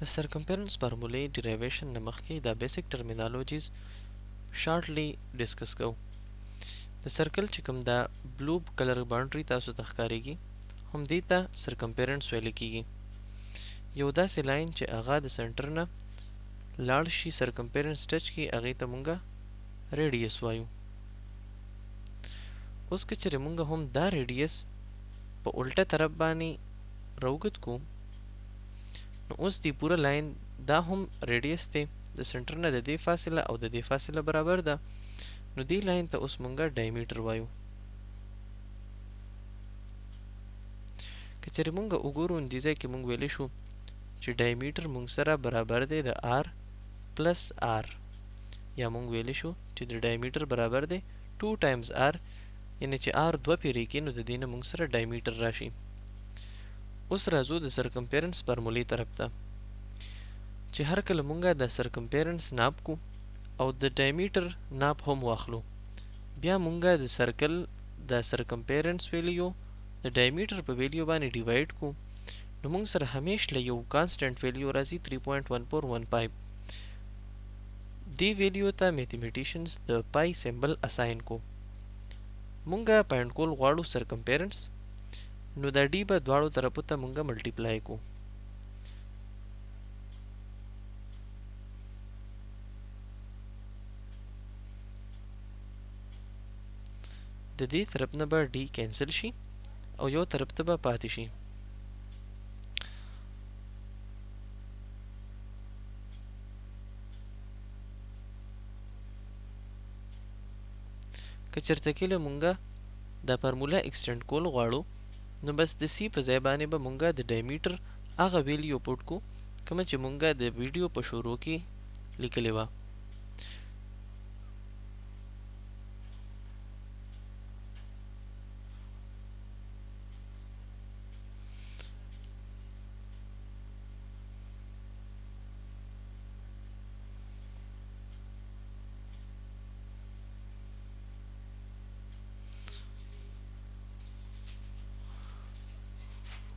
د سرکمفرنس فارمولې ډیرایویشن نه مخکې دا بیسیک ټرمینالوجیز شارټلی ډسکس کوو. د سرکل چې کوم دا بلو کلر باونډري تاسو ته ښکاریږي هم دې ته سرکمفرنس ویل کیږي. یو داسې لاین چې هغه د سنټر نه لاړ شي سرکمفرنس ټچ کی هغې ته مونږه ریډیس وایو. اوس که چېرې مونږه هم دا ریډیس په الټه طرف باندې راوګد کو نو اوس دی پوره لاین دا هم ریډیس دی د سنټر نه د دې فاصله او د دې فاصله برابر ده نو دې لاین ته اوس مونږه ډایمیټر وایو. که چېرې مونږه وګورو نو دې ځای کې مونږ ویلی شو چې ډایمیټر مونږ سره برابر دی د آر پلس آر یا مونږ ویلی شو چې د ډایمیټر برابر دی 2 ټایمز آر یعنی چې آر 2 پیرې کې نو د دې نه مونږ سره ډایمیټر راشي. اوس راځو د سرکمفرنس فارمولې طرف ته چې هر کله مونږه د سرکمفرنس ناپ کو او د ډایمیټر ناپ هم واخلو بیا مونږه د سرکل د سرکمفرنس ویلیو د ډایمیټر په ویلیو باندې ډیوایډ کو نو مونږ سره همیش له یو کانسټنټ ویلیو راځي 3.1415. دې ویلیو ته میتھمیټیشنز د پای سمبل اساین کو. مونږه پاینټ کول غواړو سرکمفرنس نو دا ډی به دواړو طرفو ته مونږه ملټیپلای کو. د دې طرف نه به ډی کینسل شي او یو طرف ته به پاتې شي. که چېرته کله مونږه دا فارموله ایکسټینډ کول غواړو نو بس د سی په ځای باندې به مونږه د ډایمیټر هغه ویلیو پوټ کو کومه چې مونږه د ویډیو په شروع کې لیکلې وه.